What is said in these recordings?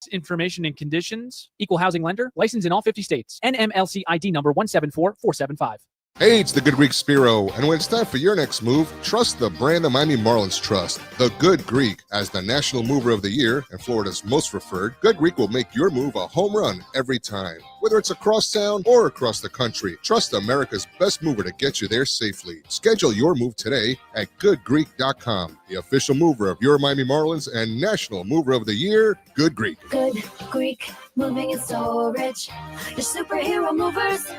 Product information and conditions. Equal housing lender. Licensed in all 50 states. NMLC ID number 174475. Hey, it's the Good Greek Spiro, and when it's time for your next move, trust the brand the Miami Marlins trust. The Good Greek, as the National Mover of the Year and Florida's most preferred, Good Greek will make your move a home run every time. Whether it's across town or across the country, trust America's best mover to get you there safely. Schedule your move today at goodgreek.com, the official mover of your Miami Marlins and National Mover of the Year, Good Greek. Good Greek, moving and storage, your superhero movers.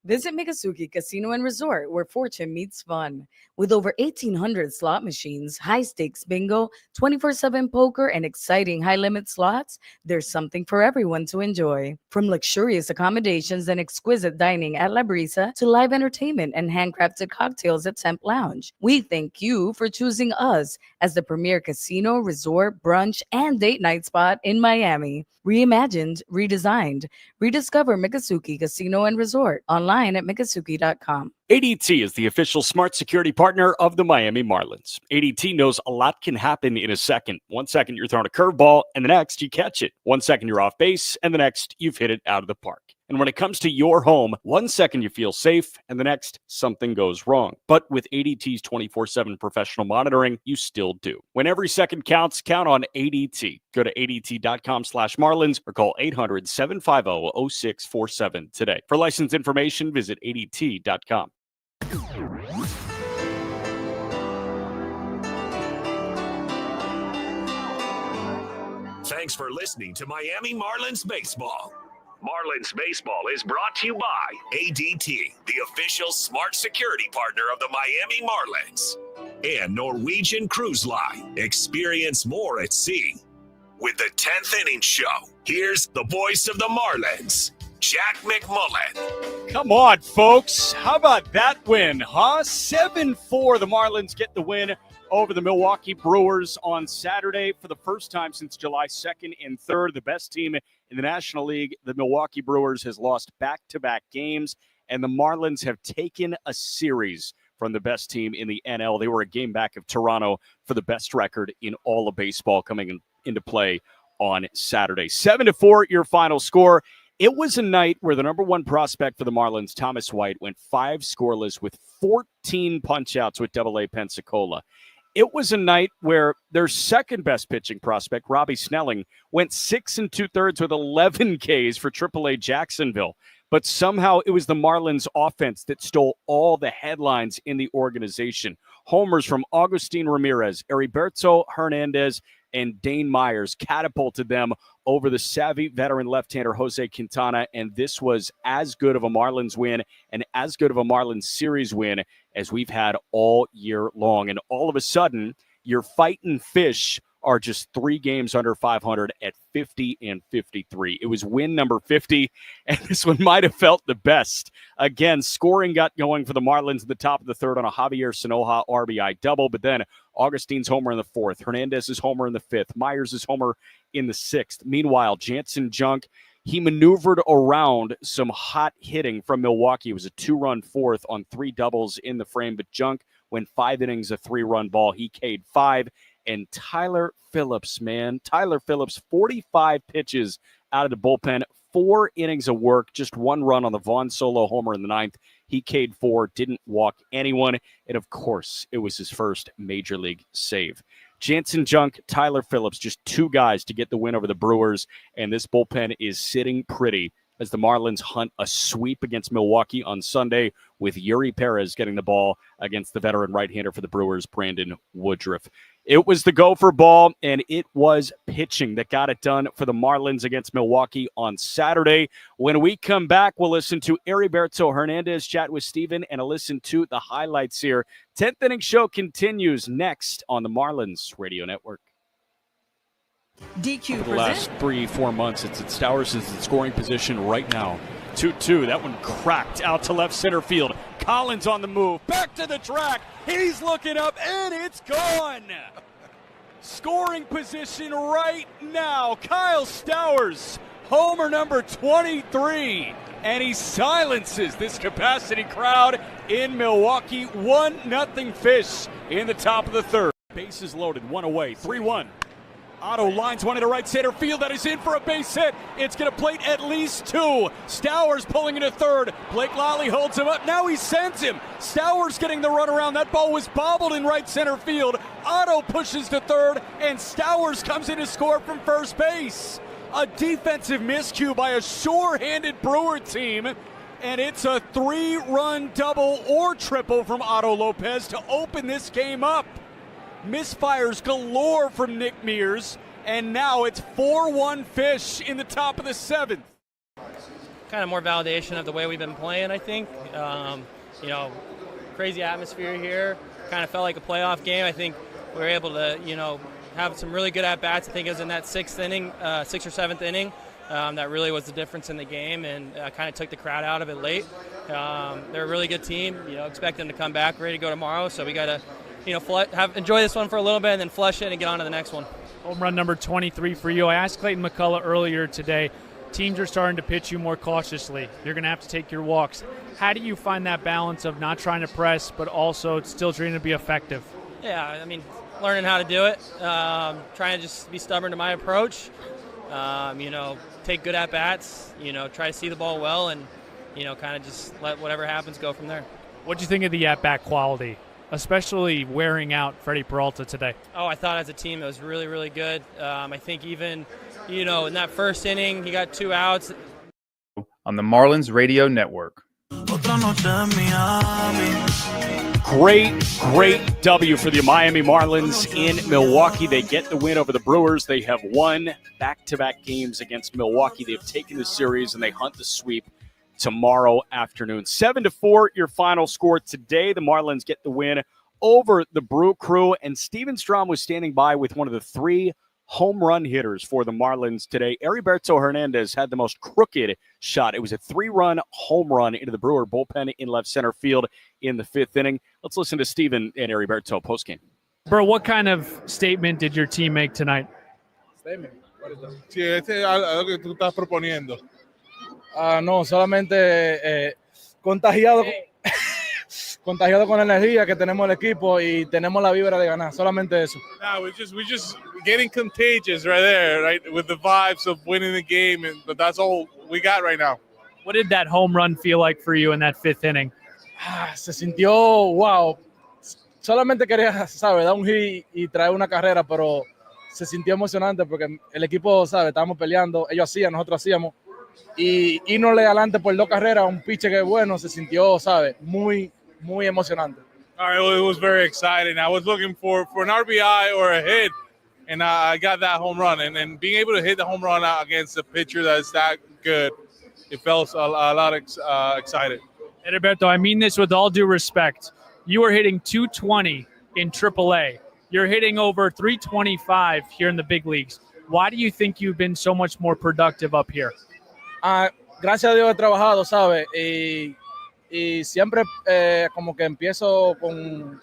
Visit Mikasuki Casino and Resort, where fortune meets fun. With over 1,800 slot machines, high-stakes bingo, 24/7 poker, and exciting high-limit slots, there's something for everyone to enjoy. From luxurious accommodations and exquisite dining at La Brisa to live entertainment and handcrafted cocktails at Temp Lounge, we thank you for choosing us as the premier casino, resort, brunch, and date night spot in Miami. Reimagined, redesigned. Rediscover Mikasuki Casino and Resort online at mikasuki.com. ADT is the official smart security partner of the Miami Marlins. ADT knows a lot can happen in a second. 1 second you're throwing a curveball, and the next you catch it. 1 second you're off base, and the next you've hit it out of the park. And when it comes to your home, 1 second you feel safe, and the next something goes wrong. But with ADT's 24/7 professional monitoring, you still do. When every second counts, count on ADT. Go to ADT.com/Marlins or call 800-750-0647 today. For license information, visit ADT.com. Thanks for listening to Miami Marlins Baseball. Marlins Baseball is brought to you by ADT, the official smart security partner of the Miami Marlins, and Norwegian Cruise Line. Experience more at sea. With the 10th Inning Show, here's the voice of the Marlins, Jack McMullen. Come on, folks. How about that win, huh? 7-4. The Marlins get the win over the Milwaukee Brewers on Saturday for the first time since July 2nd and 3rd. The best team in the National League, the Milwaukee Brewers, has lost back-to-back games, and the Marlins have taken a series from the best team in the NL. They were a game back of Toronto for the best record in all of baseball coming into play on Saturday. 7-4, your final score. It was a night where the number one prospect for the Marlins, Thomas White, went 5 scoreless with 14 punch-outs with Double-A Pensacola. It was a night where their second-best pitching prospect, Robbie Snelling, went 6 2/3 with 11 Ks for Triple-A Jacksonville. But somehow it was the Marlins offense that stole all the headlines in the organization. Homers from Agustin Ramirez, Heriberto Hernandez, and Dane Myers catapulted them over the savvy veteran left-hander Jose Quintana, and this was as good of a Marlins win and as good of a Marlins series win as we've had all year long. And all of a sudden, your fighting fish are just 3 games under 500 at 50 and 53. It was win number 50, and this one might have felt the best. Again, scoring got going for the Marlins at the top of the 3rd on a Javier Sanoja RBI double, but then Augustin's homer in the 4th, Hernandez's homer in the 5th, Myers' homer in the 6th. Meanwhile, Jansen Junk, he maneuvered around some hot hitting from Milwaukee. It was a 2-run 4th on 3 doubles in the frame, but Junk went 5 innings, a 3-run ball. He K'd 5. And Tyler Phillips, 45 pitches out of the bullpen, 4 innings of work, just 1 run on the Vaughn solo homer in the 9th. He K'd 4, didn't walk anyone. And, of course, it was his first major league save. Jansen Junk, Tyler Phillips, just 2 guys to get the win over the Brewers. And this bullpen is sitting pretty as the Marlins hunt a sweep against Milwaukee on Sunday with Yuri Perez getting the ball against the veteran right-hander for the Brewers, Brandon Woodruff. It was the gopher ball, and it was pitching that got it done for the Marlins against Milwaukee on Saturday. When we come back, we'll listen to Heriberto Hernandez chat with Steven and listen to the highlights here. 10th Inning Show continues next on the Marlins Radio Network. DQ for the last 3-4 months, it's Stowers is in scoring position right now. 2-2. That one cracked out to left center field. Collins on the move. Back to the track. He's looking up, and it's gone. Scoring position right now. Kyle Stowers, homer number 23. And he silences this capacity crowd in Milwaukee. 1-0 Fish in the top of the 3rd. Bases loaded. 1 away. 3-1. Otto lines one into right center field. That is in for a base hit. It's going to plate at least 2. Stowers pulling into third. Blake Lally holds him up. Now he sends him. Stowers getting the run around. That ball was bobbled in right center field. Otto pushes to third, and Stowers comes in to score from first base. A defensive miscue by a sure-handed Brewer team, and it's a 3-run double or triple from Otto Lopez to open this game up. Misfires galore from Nick Mears, and now it's 4-1 Fish in the top of the 7th. Kind of more validation of the way we've been playing, I think. Crazy atmosphere here. Kind of felt like a playoff game. I think we were able to, have some really good at-bats. I think it was in that 6th inning, 6th or 7th inning. That really was the difference in the game, and kind of took the crowd out of it late. They're a really good team. Expect them to come back, ready to go tomorrow. So we got to enjoy this one for a little bit and then flush it and get on to the next one. Home run number 23 for you. I asked Clayton McCullough earlier today, teams are starting to pitch you more cautiously. You're going to have to take your walks. How do you find that balance of not trying to press but also still trying to be effective? Yeah, learning how to do it, trying to just be stubborn to my approach, take good at-bats, try to see the ball well, and, kind of just let whatever happens go from there. What do you think of the at-bat quality, especially wearing out Freddie Peralta today? Oh, I thought as a team it was really, really good. I think even, in that first inning, he got 2 outs. On the Marlins Radio Network. Great W for the Miami Marlins in Milwaukee. They get the win over the Brewers. They have won back-to-back games against Milwaukee. They've taken the series, and they hunt the sweep tomorrow afternoon. 7-4, your final score today. The Marlins get the win over the Brew Crew, and Steven Strom was standing by with one of the 3 home run hitters for the Marlins today. Heriberto Hernandez had the most crooked shot. It was a 3-run home run into the Brewer bullpen in left center field in the 5th inning. Let's listen to Steven and Heriberto postgame. Bro, what kind of statement did your team make tonight? Statement? Sí, algo que tú estás proponiendo. No, solamente contagiado con la energía que tenemos el equipo y tenemos la vibra de ganar. Solamente eso. No, we're just getting contagious right there, right, with the vibes of winning the game, but that's all we got right now. What did that home run feel like for you in that 5th inning? Se sintió, wow. Solamente quería, dar un hit y traer una carrera, pero se sintió emocionante porque el equipo, estábamos peleando, ellos hacían, nosotros hacíamos, y irnosle adelante por 2 carreras, un pitch que bueno, se sintió, muy emocionante. All right, well, it was very exciting. I was looking for an RBI or a hit, and I got that home run. And being able to hit the home run against a pitcher that's that good, it felt a lot excited. Heriberto, I mean this with all due respect. You are hitting 220 in AAA. You're hitting over 325 here in the big leagues. Why do you think you've been so much more productive up here? Gracias a Dios he trabajado, y siempre como que empiezo con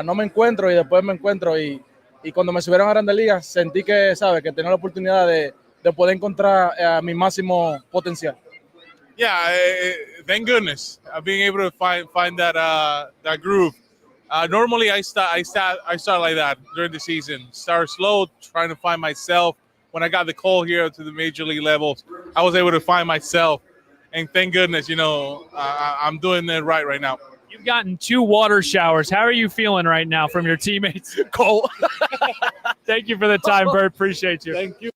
no me encuentro y después me encuentro y cuando me subieron a Grandes Ligas sentí que que tenía la oportunidad de poder encontrar mi máximo potencial. Yeah, thank goodness. Being able to find that groove. Normally I start like that during the season. Start slow, trying to find myself. When I got the call here to the major league levels, I was able to find myself. And thank goodness, I'm doing it right now. You've gotten 2 water showers. How are you feeling right now from your teammates? Cold. Thank you for the time, Bert. Appreciate you. Thank you.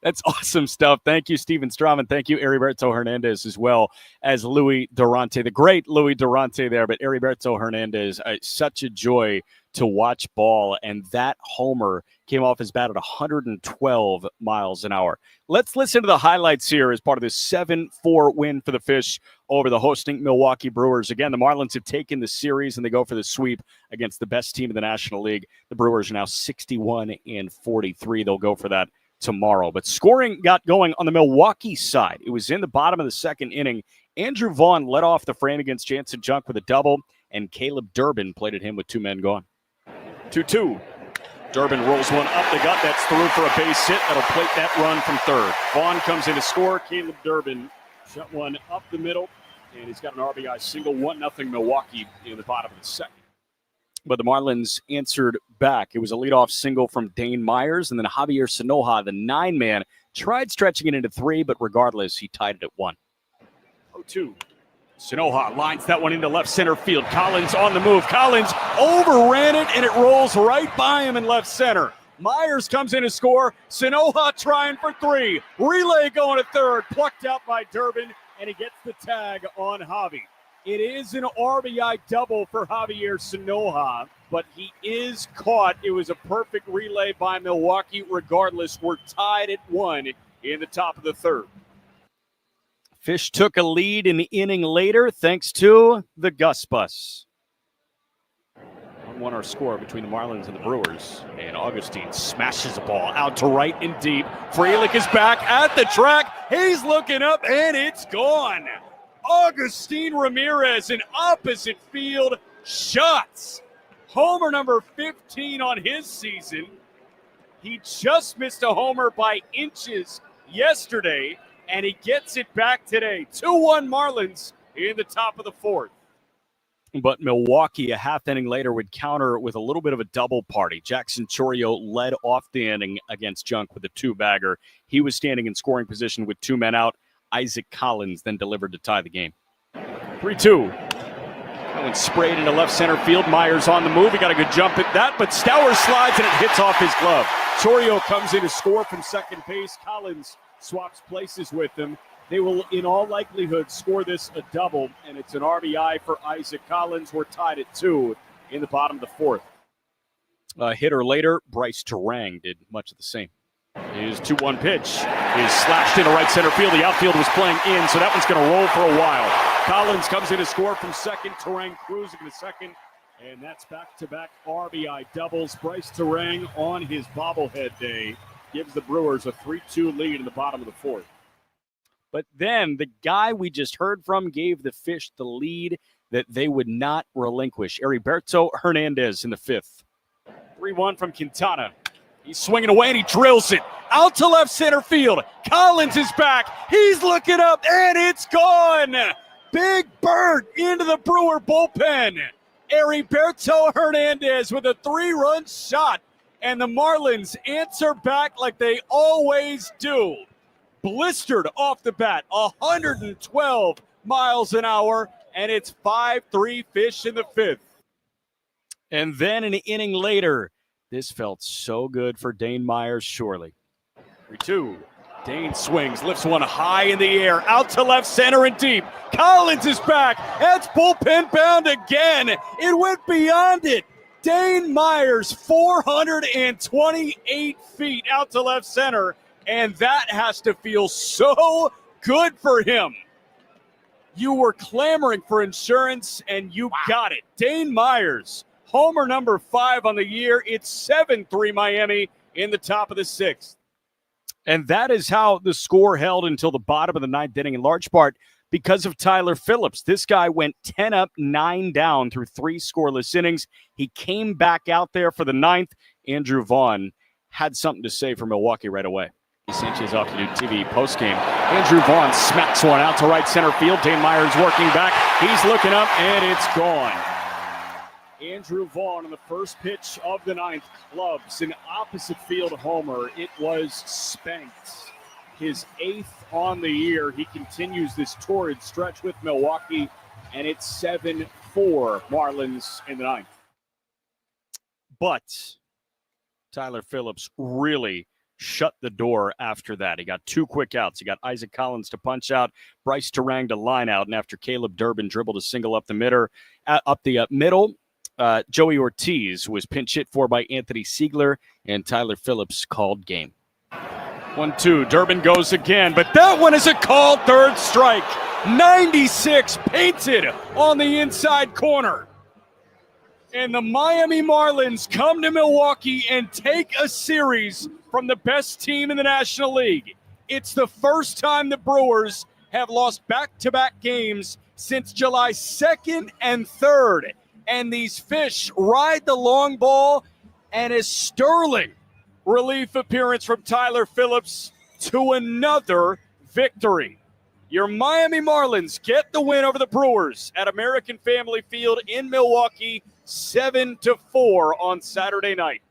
That's awesome stuff. Thank you, Steven Strom, and thank you, Heriberto Hernandez, as well as Louis Durante, the great Louis Durante there. But Heriberto Hernandez, such a joy to watch ball, and that homer came off his bat at 112 miles an hour. Let's listen to the highlights here as part of this 7-4 win for the Fish over the hosting Milwaukee Brewers. Again, the Marlins have taken the series, and they go for the sweep against the best team in the National League. The Brewers are now 61-43. They'll go for that tomorrow. But scoring got going on the Milwaukee side. It was in the bottom of the 2nd inning. Andrew Vaughn led off the frame against Jansen Junk with a double, and Caleb Durbin plated him with 2 men gone. 2-2. Durbin rolls one up the gut. That's through for a base hit. That'll plate that run from third. Vaughn comes in to score. Caleb Durbin shot one up the middle, and he's got an RBI single. 1-0 Milwaukee in the bottom of the 2nd. But the Marlins answered back. It was a leadoff single from Dane Myers, and then Javier Sanoja, the 9-man, tried stretching it into 3, but regardless, he tied it at 1. 0-2. Sanoja lines that one into left center field. Collins on the move. Collins overran it, and it rolls right by him in left center. Myers comes in to score. Sanoja trying for 3. Relay going to third. Plucked out by Durbin, and he gets the tag on Javi. It is an RBI double for Javier Sanoja, but he is caught. It was a perfect relay by Milwaukee. Regardless, we're tied at 1 in the top of the third. Fish took a lead in the inning later thanks to the Gus Bus. 1-1 our score between the Marlins and the Brewers. And Augustine smashes the ball out to right and deep. Frelick is back at the track. He's looking up, and it's gone. Augustine Ramirez in opposite field shots. Homer number 15 on his season. He just missed a homer by inches yesterday, and he gets it back today. 2-1 Marlins in the top of the fourth. But Milwaukee, a half inning later, would counter with a little bit of a double party. Jackson Chourio led off the inning against Junk with a 2-bagger. He was standing in scoring position with 2 men out. Isaac Collins then delivered to tie the game. 3-2. That one sprayed into left center field. Myers on the move. He got a good jump at that, but Stauer slides and it hits off his glove. Chourio comes in to score from second base. Collins swaps places with him. They will, in all likelihood, score this a double, and it's an RBI for Isaac Collins. We're tied at 2 in the bottom of the fourth. A hitter later, Bryce Terang did much of the same. His 2-1 pitch is slashed into right center field. The outfield was playing in, so that one's going to roll for a while. Collins comes in to score from second. Terang cruising to second, and that's back-to-back RBI doubles. Bryce Terang on his bobblehead day gives the Brewers a 3-2 lead in the bottom of the fourth. But then the guy we just heard from gave the Fish the lead that they would not relinquish. Heriberto Hernandez in the fifth. 3-1 from Quintana. He's swinging away and he drills it out to left center field. Collins is back. He's looking up and it's gone. Big bird into the Brewer bullpen. Heriberto Hernandez with a 3-run shot. And the Marlins answer back like they always do. Blistered off the bat, 112 miles an hour, and it's 5-3 Fish in the fifth. And then an inning later, this felt so good for Dane Myers, surely. 3-2. Dane swings, lifts one high in the air, out to left center and deep. Collins is back. That's bullpen bound again. It went beyond it. Dane Myers, 428 feet out to left center. And that has to feel so good for him. You were clamoring for insurance, and you got it. Dane Myers, homer number 5 on the year. It's 7-3 Miami in the top of the sixth. And that is how the score held until the bottom of the ninth inning, in large part because of Tyler Phillips. This guy went 10 up, 9 down through 3 scoreless innings. He came back out there for the ninth. Andrew Vaughn had something to say for Milwaukee right away. Sanchez off to do TV postgame. Andrew Vaughn smacks one out to right center field. Dane Myers working back. He's looking up, and it's gone. Andrew Vaughn on the first pitch of the ninth clubs an opposite field homer. It was spanked. His 8th on the year. He continues this torrid stretch with Milwaukee, and it's 7-4 Marlins in the ninth. But Tyler Phillips really shut the door after that. He got 2 quick outs. He got Isaac Collins to punch out, Bryce Terang to line out, and after Caleb Durbin dribbled a single up the middle, Joey Ortiz was pinch hit for by Anthony Siegler, and Tyler Phillips called game. 1-2, Durbin goes again, but that one is a called third strike. 96 painted on the inside corner. And the Miami Marlins come to Milwaukee and take a series from the best team in the National League. It's the first time the Brewers have lost back-to-back games since July 2nd and 3rd. And these Fish ride the long ball, and a sterling relief appearance from Tyler Phillips to another victory. Your Miami Marlins get the win over the Brewers at American Family Field in Milwaukee, 7-4 on Saturday night.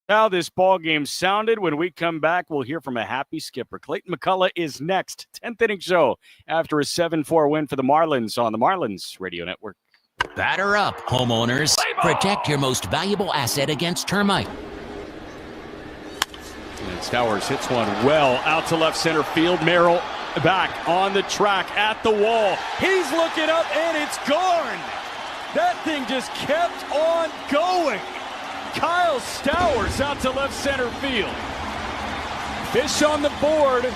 How this ball game sounded. When we come back, we'll hear from a happy skipper. Clayton McCullough is next. 10th inning show after a 7-4 win for the Marlins on the Marlins Radio Network. Batter up, homeowners. Protect your most valuable asset against termite. And Stowers hits one well out to left center field. Merrill back on the track at the wall. He's looking up and it's gone. That thing just kept on going. Kyle Stowers out to left center field. Fish on the board.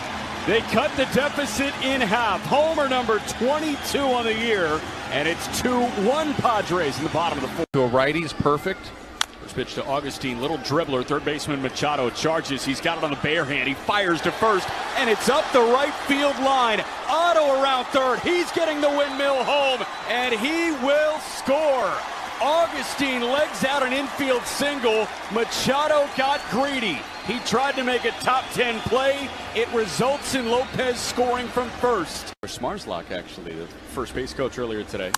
They cut the deficit in half. Homer number 22 on the year. And it's 2-1 Padres in the bottom of the fourth. To a righty is perfect. First pitch to Augustine. Little dribbler. Third baseman Machado charges. He's got it on the bare hand. He fires to first. And it's up the right field line. Otto around third. He's getting the windmill home. And he will score. Augustine legs out an infield single. Machado got greedy. He tried to make a top 10 play. It results in Lopez scoring from first. Smarslock, actually, the first base coach earlier today.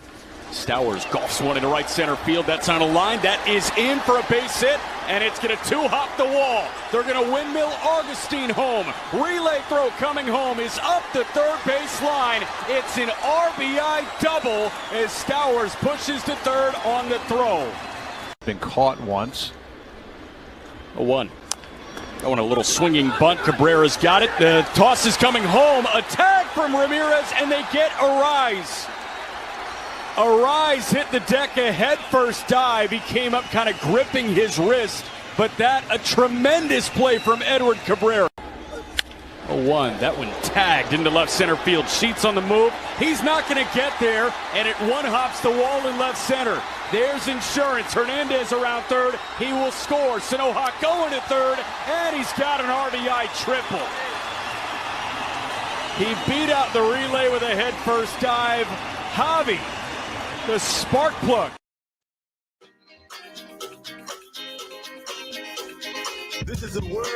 Stowers golfs one into right center field. That's on a line. That is in for a base hit, and it's going to two-hop the wall. They're going to windmill Augustine home. Relay throw coming home is up the third base line. It's an RBI double as Stowers pushes to third on the throw. Been caught once. A one. Going a little swinging bunt. Cabrera's got it. The toss is coming home. A tag from Ramirez, and they get Arise. Arise hit the deck, a head-first dive. He came up kind of gripping his wrist, but that a tremendous play from Edward Cabrera. A one. That one tagged into left center field. Sheets on the move. He's not going to get there, and it one-hops the wall in left center. There's insurance. Hernandez around third. He will score. Sanoha going to third, and he's got an RBI triple. He beat out the relay with a head-first dive. Javi, the spark plug. This is a world.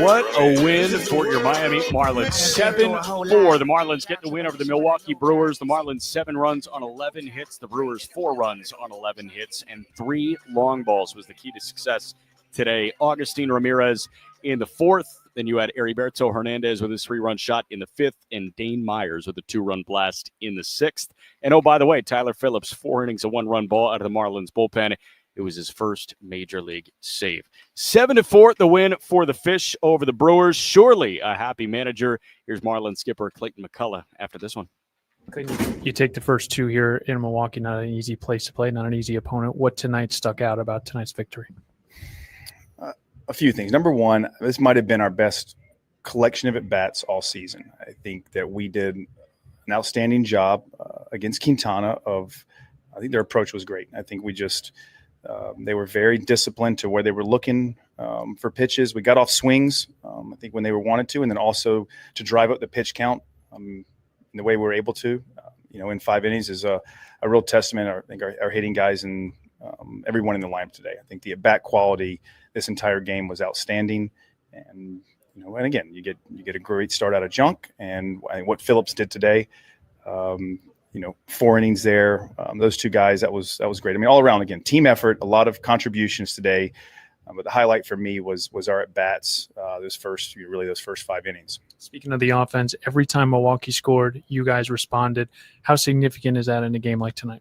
What a win for your Miami Marlins. 7-4. The Marlins get the win over the Milwaukee Brewers. The Marlins 7 runs on 11 hits. The Brewers 4 runs on 11 hits. And 3 long balls was the key to success today. Augustine Ramirez in the 4th. Then you had Heriberto Hernandez with his 3-run shot in the 5th. And Dane Myers with a 2-run blast in the 6th. And oh, by the way, Tyler Phillips, 4 innings, a 1-run ball out of the Marlins bullpen. It was his first major league save. 7-4, the win for the Fish over the Brewers. Surely a happy manager. Here's Marlins skipper Clayton McCullough after this one. You take the first 2 here in Milwaukee, not an easy place to play, not an easy opponent. What tonight stuck out about tonight's victory? A few things. Number one, this might have been our best collection of at-bats all season. I think that we did an outstanding job against Quintana I think their approach was great. I think we just they were very disciplined to where they were looking for pitches. We got off swings, I think, when they were wanted to, and then also to drive up the pitch count in the way we were able to. In 5 innings is a real testament. I think our hitting guys and everyone in the lineup today. I think the at-bat quality this entire game was outstanding, and and again, you get a great start out of Junk, and I think what Phillips did today. 4 innings there. Those 2 guys, that was great. I mean, all around, again, team effort, a lot of contributions today. But the highlight for me was our at-bats those first 5 innings. Speaking of the offense, every time Milwaukee scored, you guys responded. How significant is that in a game like tonight?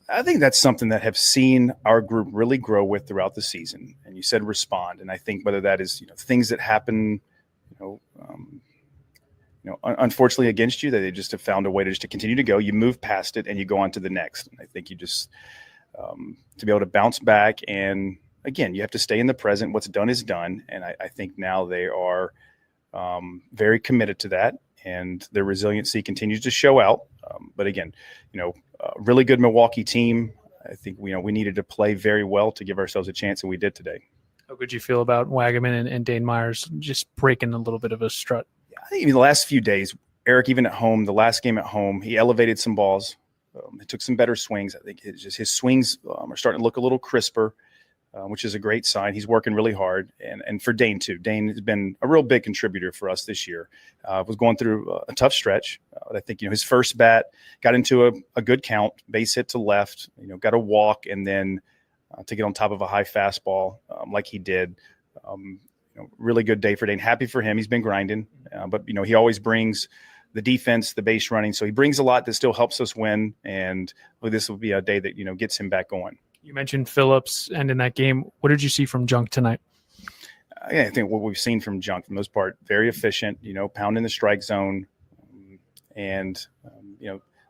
I think that's something that have seen our group really grow with throughout the season. And you said respond. And I think whether that is, things that happen, unfortunately against you, that they just have found a way to continue to go. You move past it and you go on to the next. And I think you just to be able to bounce back. And again, you have to stay in the present. What's done is done. And I think now they are very committed to that. And their resiliency continues to show out. But again, really good Milwaukee team. I think we needed to play very well to give ourselves a chance, and we did today. How good you feel about Wagaman and Dane Myers just breaking a little bit of a strut? I think the last few days, Eric, even at home, the last game at home, he elevated some balls. He took some better swings. I think his swings are starting to look a little crisper. which is a great sign. He's working really hard, and for Dane too. Dane has been a real big contributor for us this year. Was going through a tough stretch. I think his first bat got into a good count, base hit to left. Got a walk, and then to get on top of a high fastball like he did. Really good day for Dane. Happy for him. He's been grinding, but he always brings the defense, the base running. So he brings a lot that still helps us win, and this will be a day that gets him back going. You mentioned Phillips and in that game. What did you see from Junk tonight? I think what we've seen from Junk, for the most part, very efficient, pounding the strike zone. And,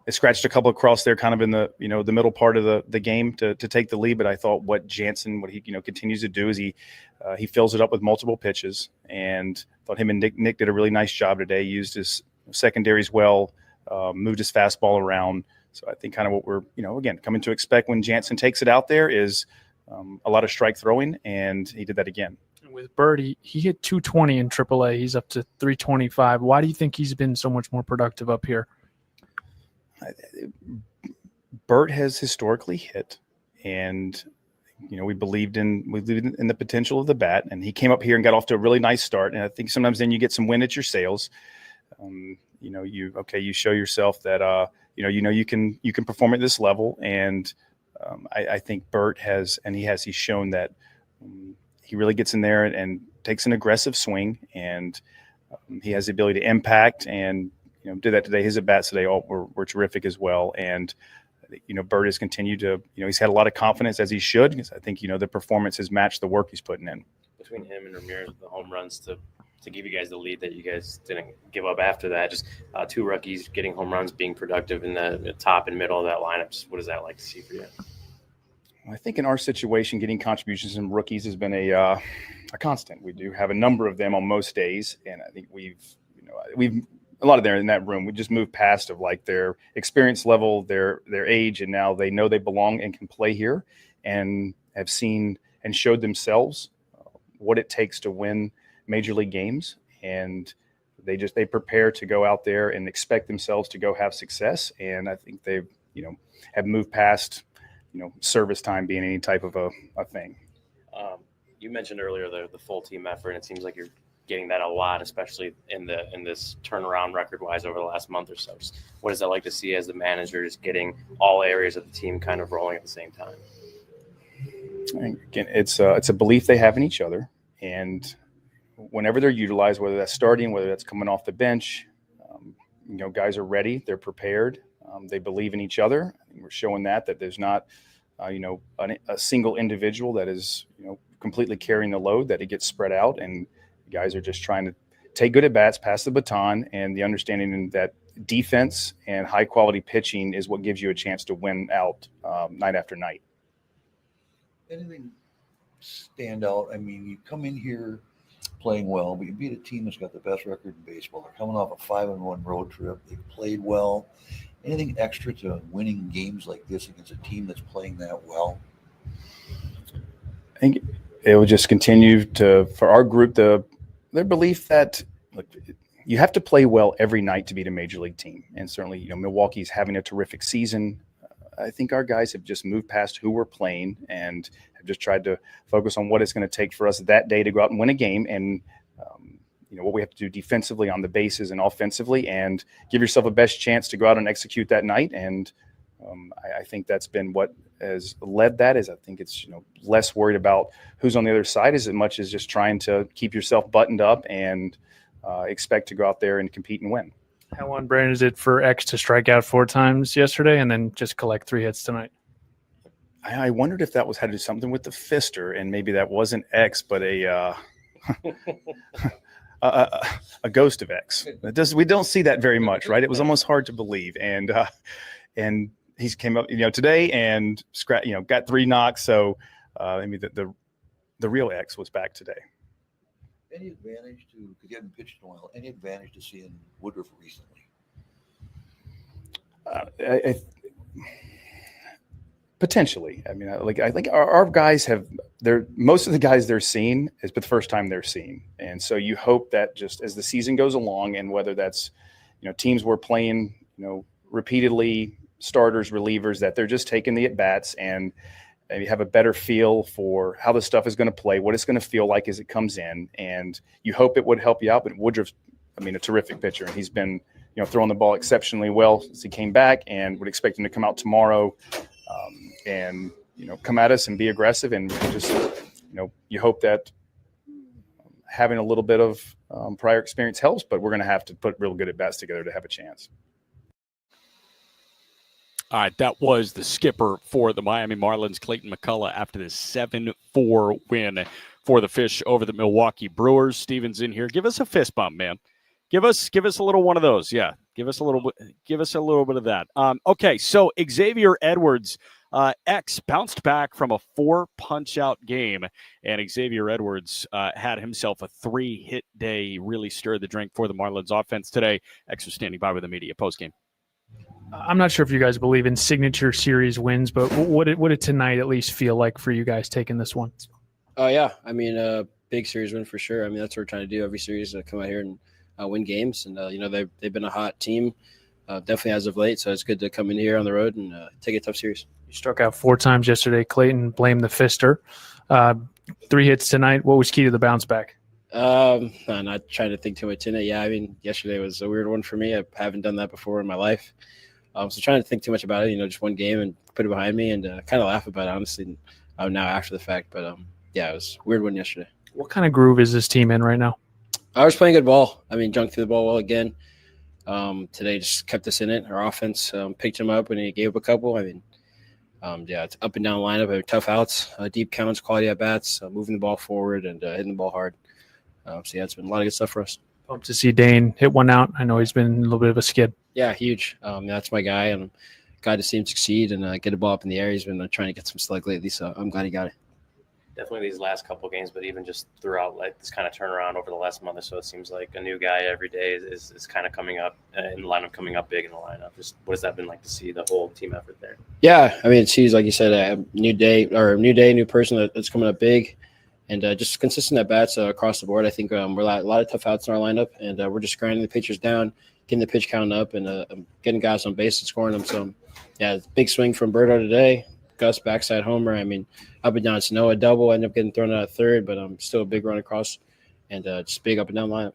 they scratched a couple across there kind of in the, the middle part of the game to take the lead. But I thought what he, continues to do is he fills it up with multiple pitches, and thought him and Nick did a really nice job today. Used his secondaries well, moved his fastball around. So I think kind of what we're, again, coming to expect when Jansen takes it out there is a lot of strike throwing, and he did that again. With Bird, he hit 220 in AAA. He's up to 325. Why do you think he's been so much more productive up here? Bert has historically hit, and we believed in the potential of the bat, and he came up here and got off to a really nice start. And I think sometimes then you get some wind at your sails. You show yourself that you can perform at this level, and I think Bert he's shown that he really gets in there and takes an aggressive swing, and he has the ability to impact, and did that today. His at-bats today were terrific as well. And, Bert has continued to, he's had a lot of confidence, as he should, because I think, the performance has matched the work he's putting in. Between him and Ramirez, the home runs to give you guys the lead that you guys didn't give up after that. Just two rookies getting home runs, being productive in the top and middle of that lineup. Just what is that like to see for you? I think in our situation, getting contributions from rookies has been a constant. We do have a number of them on most days, and I think we've a lot of them in that room. We just moved past of like their experience level, their age, and now they know they belong and can play here, and have seen and showed themselves what it takes to win major league games. And they prepare to go out there and expect themselves to go have success. And I think they've have moved past service time being any type of a thing. You mentioned earlier the full team effort, and it seems like you're getting that a lot, especially in this turnaround record-wise over the last month or so. Just what is that like to see as the manager is getting all areas of the team kind of rolling at the same time? And again, it's a belief they have in each other, and whenever they're utilized, whether that's starting, whether that's coming off the bench, guys are ready, they're prepared, they believe in each other. And we're showing that there's not, a single individual that is, completely carrying the load, that it gets spread out, and guys are just trying to take good at bats, pass the baton, and the understanding that defense and high quality pitching is what gives you a chance to win out night after night. Anything stand out? I mean, you come in here playing well, but you beat a team that's got the best record in baseball. They're coming off a 5-1 road trip. They played well. Anything extra to winning games like this against a team that's playing that well? I think it will just continue for our group, their belief that you have to play well every night to beat a major league team. And certainly, Milwaukee's having a terrific season. I think our guys have just moved past who we're playing and have just tried to focus on what it's going to take for us that day to go out and win a game, and what we have to do defensively on the bases and offensively, and give yourself a best chance to go out and execute that night. And I think that's been what has led that. Is I think it's less worried about who's on the other side as much as just trying to keep yourself buttoned up and expect to go out there and compete and win. How on brand is it for X to strike out 4 times yesterday and then just collect 3 hits tonight? I wondered if that had to do something with the fister, and maybe that wasn't X, but a ghost of X. We don't see that very much, right? It was almost hard to believe, and he came up, today and got 3 knocks. So the real X was back today. Any advantage to, because you haven't pitched in a while, any advantage to seeing Woodruff recently? Potentially. I mean, I think our guys most of the guys they're seeing is the first time they're seeing. And so you hope that just as the season goes along, and whether that's, teams we're playing, repeatedly, starters, relievers, that they're just taking the at-bats. And maybe have a better feel for how the stuff is going to play, what it's going to feel like as it comes in. And you hope it would help you out. But Woodruff's, a terrific pitcher. And he's been, throwing the ball exceptionally well since he came back, and would expect him to come out tomorrow and, come at us and be aggressive. And just, you hope that having a little bit of prior experience helps, but we're going to have to put real good at-bats together to have a chance. All right, that was the skipper for the Miami Marlins, Clayton McCullough, after this 7-4 win for the Fish over the Milwaukee Brewers. Steven's in here. Give us a fist bump, man. Give us a little one of those. Yeah, give us a little bit of that. Okay, so Xavier Edwards, X bounced back from a 4-punch-out game, and Xavier Edwards had himself a 3-hit day. Really stirred the drink for the Marlins offense today. X was standing by with the media postgame. I'm not sure if you guys believe in signature series wins, but what did tonight at least feel like for you guys taking this one? Yeah, big series win for sure. That's what we're trying to do every series, come out here and win games. And, they've been a hot team, definitely as of late. So it's good to come in here on the road and take a tough series. You struck out 4 times yesterday. Clayton blamed the fister. 3 hits tonight. What was key to the bounce back? I'm not trying to think too much in it. Yeah, yesterday was a weird one for me. I haven't done that before in my life. So trying to think too much about it, just one game and put it behind me and kind of laugh about it, honestly, now after the fact. But, yeah, it was a weird one yesterday. What kind of groove is this team in right now? I was playing good ball. Junked through the ball well again. Today just kept us in it. Our offense picked him up when he gave up a couple. It's up and down lineup, tough outs, deep counts, quality at bats, moving the ball forward and hitting the ball hard. It's been a lot of good stuff for us. Pumped to see Dane hit one out. I know he's been a little bit of a skid. Yeah, huge. That's my guy, and I'm glad to see him succeed and get a ball up in the air. He's been trying to get some slug lately, so I'm glad he got it. Definitely these last couple games, but even just throughout this kind of turnaround over the last month or so, it seems like a new guy every day is kind of coming up in the lineup, coming up big in the lineup. Just what has that been like to see the whole team effort there? Yeah, it seems like you said, a new day, new person that's coming up big, and just consistent at bats across the board. I think we're a lot of tough outs in our lineup, and we're just grinding the pitchers down, getting the pitch count up, and getting guys on base and scoring them. So, yeah, big swing from Birdo today. Gus backside homer. Up and down Snow a double. Ended up getting thrown out at third, but still a big run across and just big up and down lineup.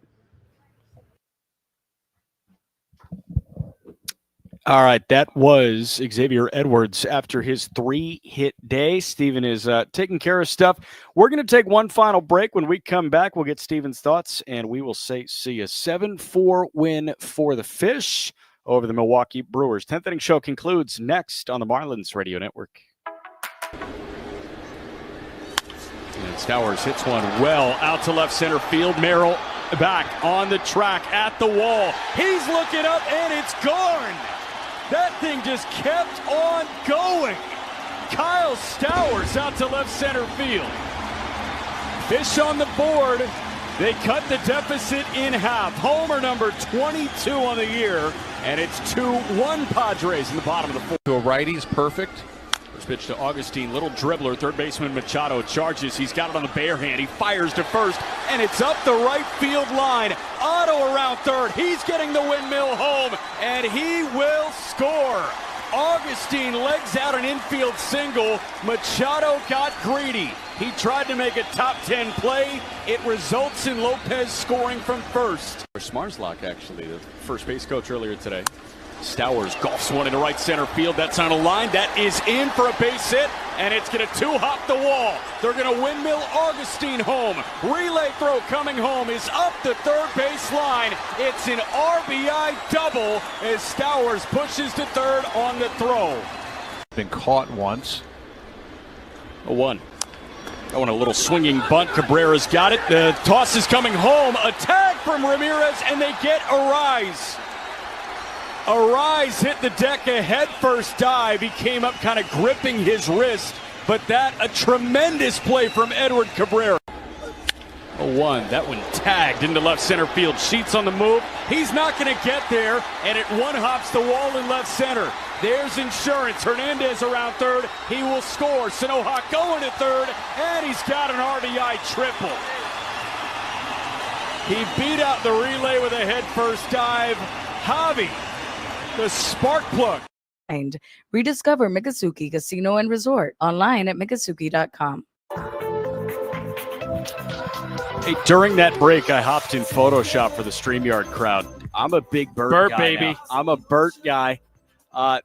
All right, that was Xavier Edwards after his 3-hit day. Steven is taking care of stuff. We're going to take one final break. When we come back, we'll get Steven's thoughts, and we will see a 7-4 win for the Fish over the Milwaukee Brewers. 10th Inning Show concludes next on the Marlins Radio Network. And Stowers hits one well out to left center field. Merrill back on the track at the wall. He's looking up, and it's gone. That thing just kept on going. Kyle Stowers out to left center field. Fish on the board. They cut the deficit in half. Homer number 22 on the year, and it's 2-1 Padres in the bottom of the fourth. To a righty's perfect. First pitch to Augustine, little dribbler, third baseman Machado charges. He's got it on the bare hand. He fires to first, and it's up the right field line. Otto around third. He's getting the windmill home, and he will score. Augustine legs out an infield single. Machado got greedy. He tried to make a top 10 play. It results in Lopez scoring from first. Smarslock, actually, the first base coach earlier today. Stowers golfs one into right center field. That's on a line. That is in for a base hit, and it's going to two-hop the wall. They're going to windmill Augustine home. Relay throw coming home is up the third base line. It's an RBI double as Stowers pushes to third on the throw. Been caught once. A 1. Going a little swinging bunt. Cabrera's got it. The toss is coming home. A tag from Ramirez, and they get Arise. Arise hit the deck, a head-first dive. He came up kind of gripping his wrist, but that a tremendous play from Edward Cabrera. A 1. That one tagged into left center field. Sheets on the move. He's not going to get there, and it one-hops the wall in left center. There's insurance. Hernandez around third. He will score. Sanohawk going to third, and he's got an RBI triple. He beat out the relay with a head-first dive. Javi, the spark plug. Rediscover Miccosukee Casino and Resort online at miccosukee.com. Hey, during that break, I hopped in Photoshop for the StreamYard crowd. I'm a big Bert guy baby. now. I'm a Bert guy.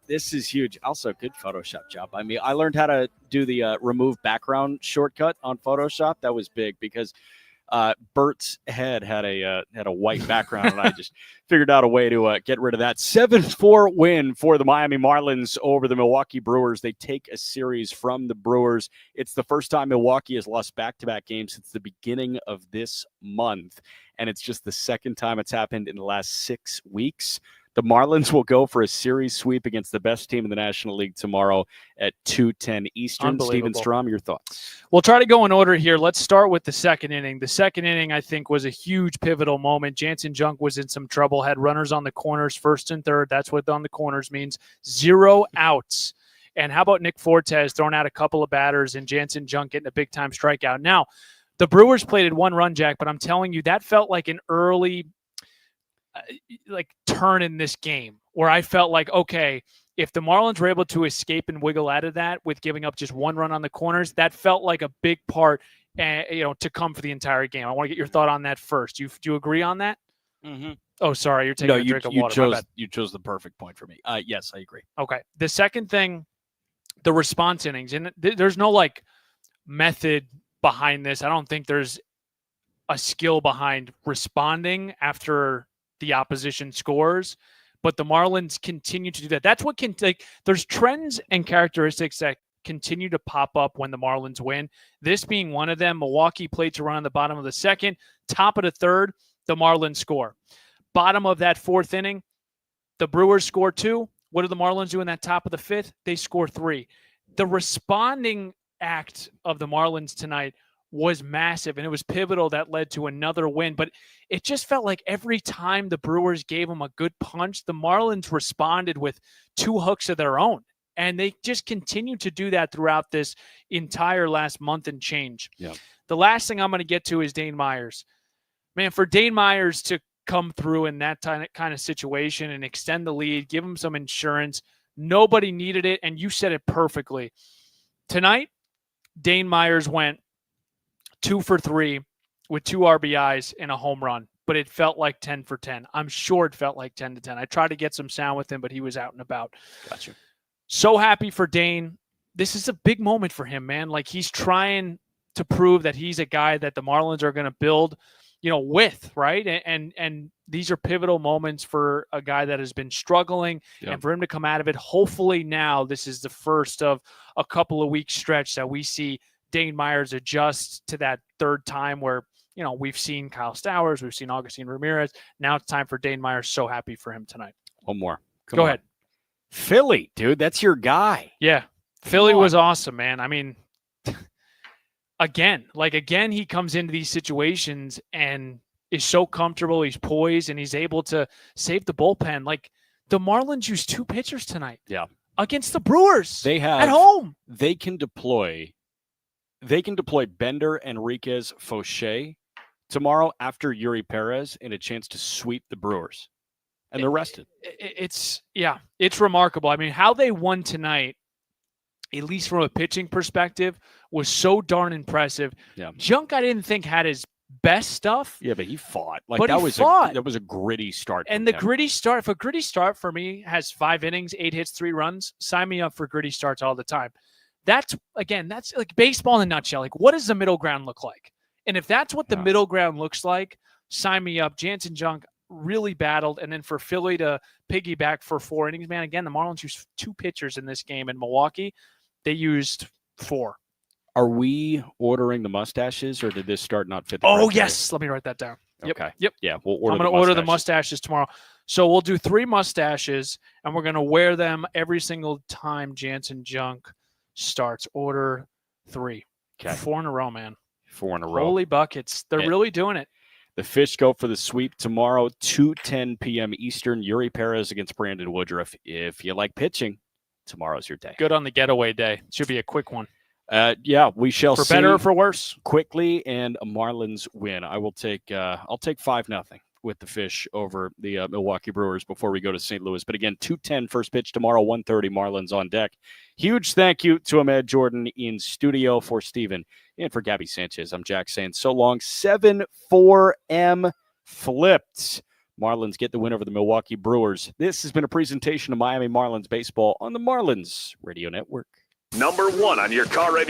This is huge. Also, good Photoshop job. I mean, I learned how to do the remove background shortcut on Photoshop. That was big because Bert's head had a white background, and I just figured out a way to get rid of that. 7-4 win for the Miami Marlins over the Milwaukee Brewers. They take a series from the Brewers. It's the first time Milwaukee has lost back-to-back games since the beginning of this month, and it's just the second time it's happened in the last 6 weeks. The Marlins will go for a series sweep against the best team in the National League tomorrow at 2:10 Eastern. Steven Strom, your thoughts? We'll try to go in order here. Let's start with the second inning. The second inning, I think, was a huge pivotal moment. Jansen Junk was in some trouble, had runners on the corners, first and third. That's what on the corners means. 0 outs. And how about Nick Fortes throwing out a couple of batters and Jansen Junk getting a big-time strikeout? Now, the Brewers played at 1 run, Jack, but I'm telling you, that felt like an early turn in this game where I felt like, okay, if the Marlins were able to escape and wiggle out of that with giving up just 1 run on the corners, that felt like a big part, to come for the entire game. I want to get your thought on that first. Do you agree on that? Mm-hmm. Oh, sorry, you're taking a drink of water. You chose the perfect point for me. Yes, I agree. Okay. The second thing, the response innings, and there's no method behind this. I don't think there's a skill behind responding after the opposition scores, but the Marlins continue to do that. That's what there's trends and characteristics that continue to pop up when the Marlins win. This being one of them. Milwaukee played to run on the bottom of the second, top of the third, the Marlins score. Bottom of that fourth inning, the Brewers score 2. What do the Marlins do in that top of the fifth? They score 3. The responding act of the Marlins tonight was massive, and it was pivotal. That led to another win, but it just felt like every time the Brewers gave them a good punch, the Marlins responded with 2 hooks of their own, and they just continued to do that throughout this entire last month and change. Yeah. The last thing I'm going to get to is Dane Myers. Man, for Dane Myers to come through in that kind of situation and extend the lead, give him some insurance, nobody needed it, and you said it perfectly. Tonight, Dane Myers went 2 for 3 with 2 RBIs and a home run, but it felt like 10 for 10. I'm sure it felt like 10 to 10. I tried to get some sound with him, but he was out and about. Gotcha. So happy for Dane. This is a big moment for him, man. He's trying to prove that he's a guy that the Marlins are going to build, with, right? And these are pivotal moments for a guy that has been struggling, and for him to come out of it. Hopefully now this is the first of a couple of weeks stretch that we see Dane Myers adjust to that third time where, we've seen Kyle Stowers, we've seen Augustine Ramirez. Now it's time for Dane Myers. So happy for him tonight. One more. Go ahead. Philly, dude, that's your guy. Yeah. Philly was awesome, man. I mean, again, he comes into these situations and is so comfortable. He's poised and he's able to save the bullpen. The Marlins used 2 pitchers tonight. Yeah. Against the Brewers. They have at home. They can deploy Bender, Enriquez, Fauché tomorrow after Yuri Perez and a chance to sweep the Brewers. And they're rested. It's remarkable. I mean, how they won tonight, at least from a pitching perspective, was so darn impressive. Yeah. Junk, I didn't think had his best stuff. Yeah, but he fought. That was a gritty start. And the gritty start for me has 5 innings, 8 hits, 3 runs. Sign me up for gritty starts all the time. That's like baseball in a nutshell. What does the middle ground look like? And if that's what the middle ground looks like, sign me up. Jansen Junk really battled. And then for Philly to piggyback for 4 innings, man, again, the Marlins used 2 pitchers in this game. In Milwaukee, they used 4. Are we ordering the mustaches, or did this start not fit the Oh, criteria? yes. Let me write that down. Okay. Yep. Yeah, we'll order I'm going to order the mustaches tomorrow. So we'll do 3 mustaches, and we're going to wear them every single time Jansen Junk starts. Order 3. Okay. 4 in a row, man. 4 in a row. Holy buckets. They're really doing it. The Fish go for the sweep tomorrow, 2:10 p.m. Eastern. Yuri Perez against Brandon Woodruff. If you like pitching, tomorrow's your day. Good on the getaway day. Should be a quick one. Yeah, we shall see. For better or for worse. Quickly, and a Marlins win. I'll take 5-0. with the fish over the Milwaukee Brewers before we go to St. Louis. But again, 2:10 first pitch tomorrow, 1:30 Marlins on deck. Huge thank you to Ahmed Jordan in studio. For Steven and for Gabby Sanchez, I'm Jack saying so long. 7-4M flipped. Marlins get the win over the Milwaukee Brewers. This has been a presentation of Miami Marlins baseball on the Marlins Radio Network. Number 1 on your car radio.